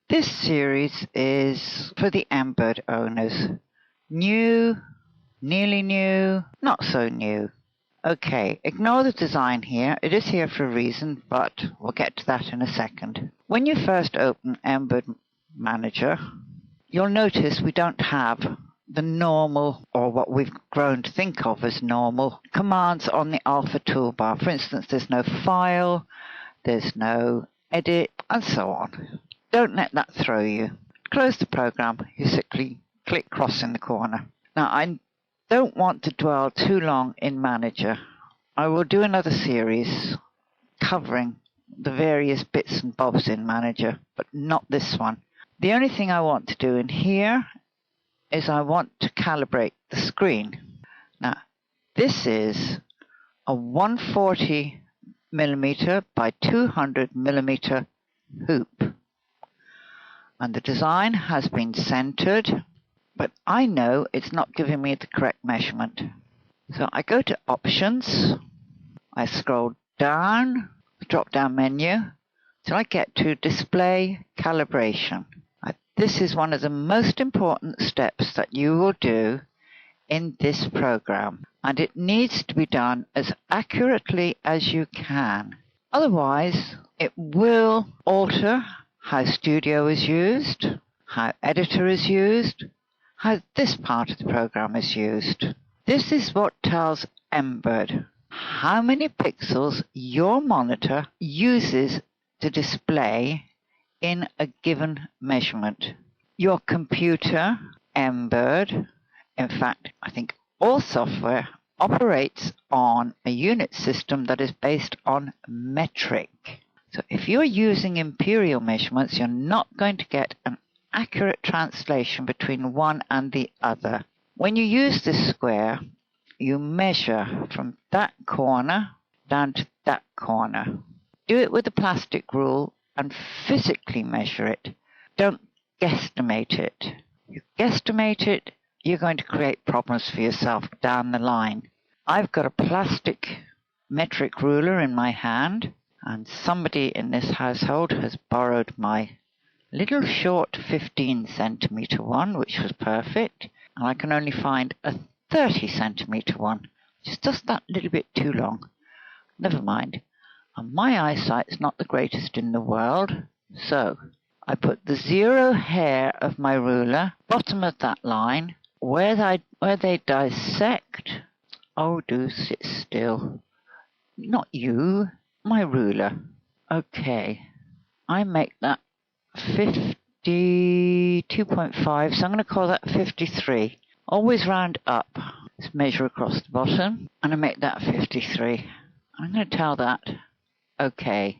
This series is for the Embroidery owners. New, nearly new, not so new. Okay, ignore the design here. It is here for a reason, but we'll get to that in a second. When you first open Embroidery Manager, you'll notice we don't have the normal, or what we've grown to think of as normal, commands on the Alpha toolbar. For instance, there's no File, there's no Edit, and so on. Don't let that throw you. Close the program, you simply click Cross in the corner. Now, I don't want to dwell too long in Manager. I will do another series covering the various bits and bobs in Manager, but not this one. The only thing I want to do in here is I want to calibrate the screen. Now, this is a 140 millimeter by 200 millimeter hoop. And the design has been centered, but I know it's not giving me the correct measurement. So I go to Options, I scroll down the drop-down menu till I get to Display Calibration. This is one of the most important steps that you will do in this program, and it needs to be done as accurately as you can. Otherwise, it will alter how Studio is used, how Editor is used, how this part of the program is used. This is what tells Embroidery how many pixels your monitor uses to display in a given measurement. Your computer, Embroidery, in fact, I think all software operates on a unit system that is based on metric. So if you're using imperial measurements, you're not going to get an accurate translation between one and the other. When you use this square, you measure from that corner down to that corner. Do it with a plastic rule and physically measure it. Don't guesstimate it. You guesstimate it, you're going to create problems for yourself down the line. I've got a plastic metric ruler in my hand, and somebody in this household has borrowed my little short 15 centimeter one, which was perfect, and I can only find a 30 centimeter one, which is just that little bit too long. Never mind. And my eyesight's not the greatest in the world, so I put the 0 hair of my ruler, bottom of that line, where they dissect. Oh, do sit still. Not you, my ruler. Okay, I make that 52.5, so I'm going to call that 53. Always round up. Let's measure across the bottom, and I make that 53. I'm going to tell that. Okay.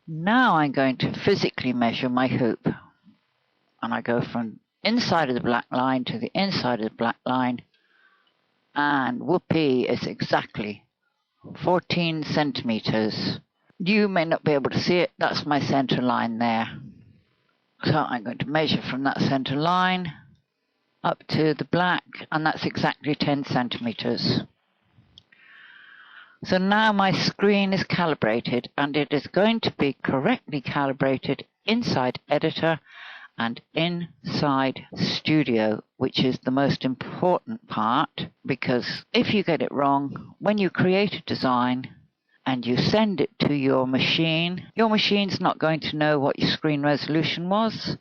Now I'm going to physically measure my hoop. And I go from inside of the black line to the inside of the black line. And whoopee, it's exactly 14 centimeters. You may not be able to see it. That's my center line there. So I'm going to measure from that center line up to the black, and that's exactly 10 centimeters. So now my screen is calibrated, and it is going to be correctly calibrated inside Editor and inside Studio, which is the most important part, because if you get it wrong, when you create a design and you send it to your machine's not going to know what your screen resolution was.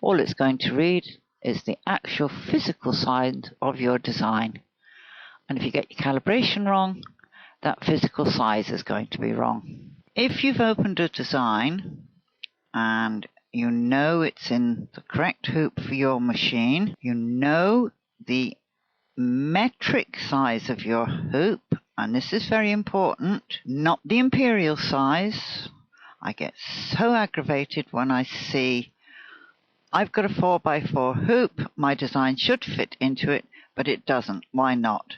All it's going to read is the actual physical size of your design. And if you get your calibration wrong, that physical size is going to be wrong. If you've opened a design and you know it's in the correct hoop for your machine, you know the metric size of your hoop, and this is very important, not the imperial size. I get so aggravated when I see I've got a 4x4 hoop, my design should fit into it, but it doesn't. Why not?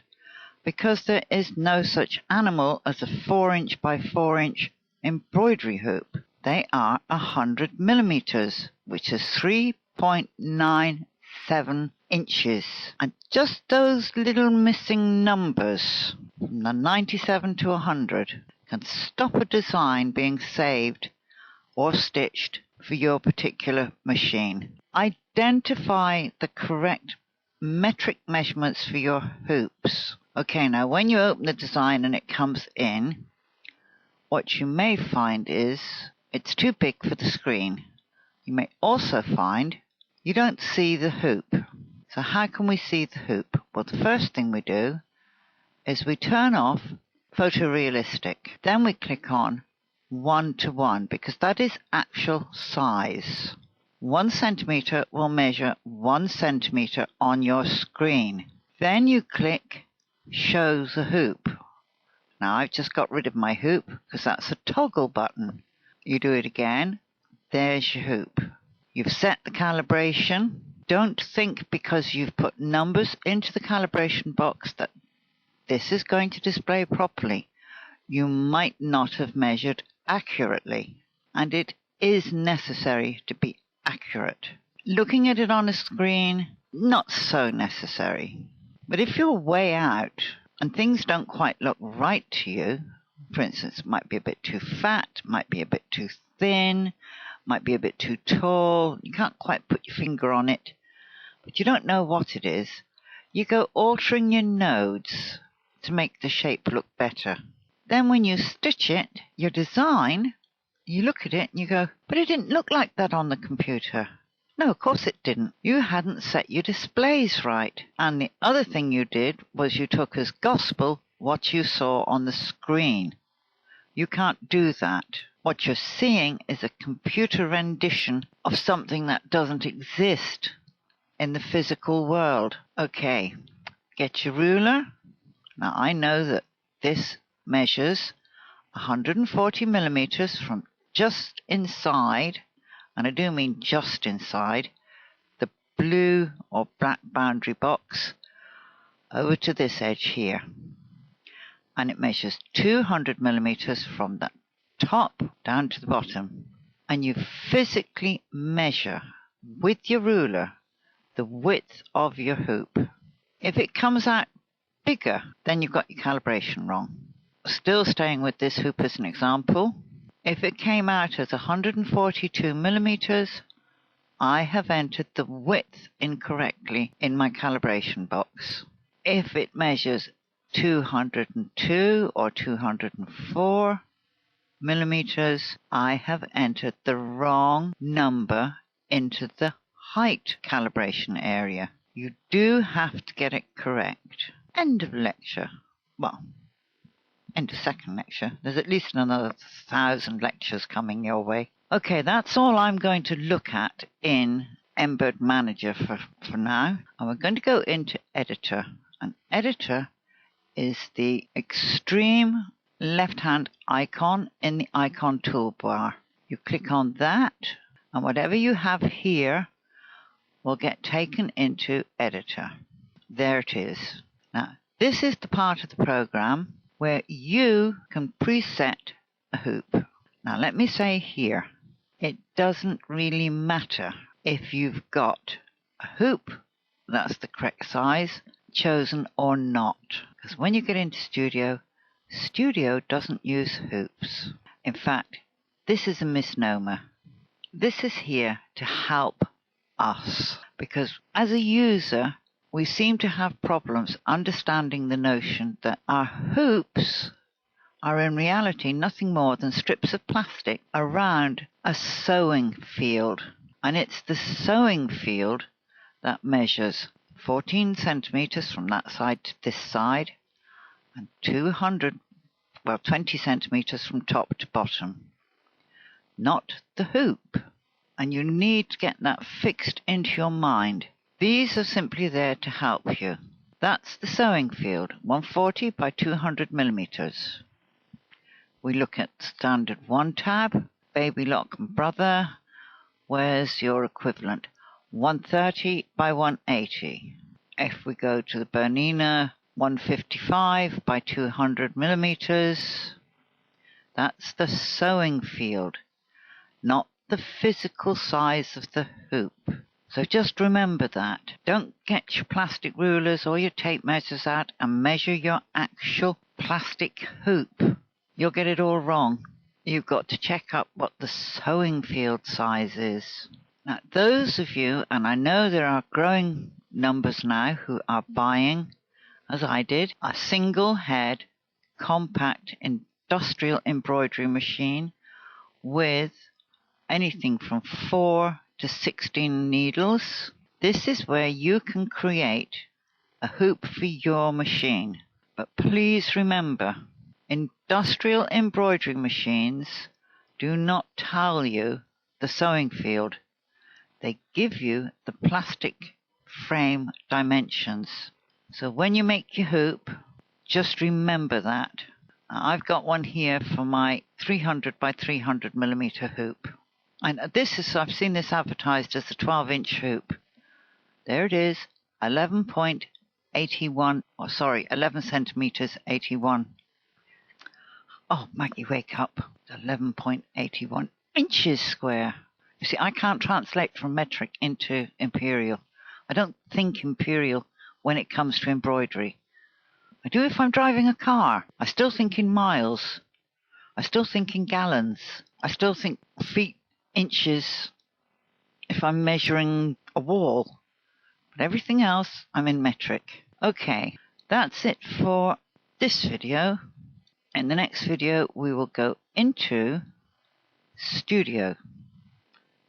Because there is no such animal as a 4" by 4" embroidery hoop. They are 100 millimeters, which is 3.97 inches. And just those little missing numbers, from the 97 to 100, can stop a design being saved or stitched for your particular machine. Identify the correct metric measurements for your hoops. Okay, now when you open the design and it comes in, what you may find is it's too big for the screen. You may also find you don't see the hoop. So how can we see the hoop? Well, the first thing we do is we turn off photorealistic. Then we click on 1:1 because that is actual size. 1 centimeter will measure 1 centimeter on your screen. Then you click show the hoop. Now I've just got rid of my hoop because that's a toggle button. You do it again. There's your hoop. You've set the calibration. Don't think because you've put numbers into the calibration box that this is going to display properly. You might not have measured accurately, and it is necessary to be accurate. Looking at it on a screen, not so necessary. But if you're way out and things don't quite look right to you, for instance, it might be a bit too fat, might be a bit too thin, might be a bit too tall, you can't quite put your finger on it, but you don't know what it is, you go altering your nodes to make the shape look better. Then when you stitch it, your design, you look at it and you go, but it didn't look like that on the computer. No, of course it didn't. You hadn't set your displays right. And the other thing you did was you took as gospel what you saw on the screen. You can't do that. What you're seeing is a computer rendition of something that doesn't exist in the physical world. Okay, get your ruler. Now I know that this measures 140 millimeters from just inside, and I do mean just inside, the blue or black boundary box over to this edge here. And it measures 200 millimeters from the top down to the bottom. And you physically measure with your ruler the width of your hoop. If it comes out bigger, then you've got your calibration wrong. Still staying with this hoop as an example, if it came out as 142 millimeters, I have entered the width incorrectly in my calibration box. If it measures 202 or 204 millimeters, I have entered the wrong number into the height calibration area. You do have to get it correct. End of lecture. Well, end of second lecture. There's at least another 1,000 lectures coming your way. Okay, that's all I'm going to look at in Embed Manager for now. And we're going to go into Editor. And Editor is the extreme left-hand icon in the icon toolbar. You click on that, and whatever you have here will get taken into Editor. There it is. Now, this is the part of the program where you can preset a hoop. Now, let me say here, it doesn't really matter if you've got a hoop that's the correct size chosen or not. Because when you get into Studio, Studio doesn't use hoops. In fact, this is a misnomer. This is here to help us, because as a user, we seem to have problems understanding the notion that our hoops are in reality nothing more than strips of plastic around a sewing field. And it's the sewing field that measures 14 centimeters from that side to this side, and 20 centimeters from top to bottom, not the hoop. And you need to get that fixed into your mind. These are simply there to help you. That's the sewing field, 140 by 200 millimeters. We look at standard 1 tab, Baby Lock and Brother. Where's your equivalent? 130 by 180. If we go to the Bernina, 155 by 200 millimeters, that's the sewing field, not the physical size of the hoop. So just remember that. Don't get your plastic rulers or your tape measures out and measure your actual plastic hoop. You'll get it all wrong. you've got to check up what the sewing field size is. Now, those of you, and I know there are growing numbers now who are buying, as I did, a single head compact industrial embroidery machine with anything from 4 to 16 needles. This is where you can create a hoop for your machine. But please remember, industrial embroidery machines do not tell you the sewing field. They give you the plastic frame dimensions. So when you make your hoop, just remember that. I've got one here for my 300 by 300 millimeter hoop. And this is, I've seen this advertised as a 12-inch hoop. There it is, 11.81, or sorry, 11 centimeters 81. Oh, Maggie, wake up. 11.81 inches square. You see, I can't translate from metric into imperial. I don't think imperial when it comes to embroidery. I do if I'm driving a car. I still think in miles. I still think in gallons. I still think feet, inches if I'm measuring a wall. But everything else, I'm in metric. Okay, that's it for this video. In the next video, we will go into Studio.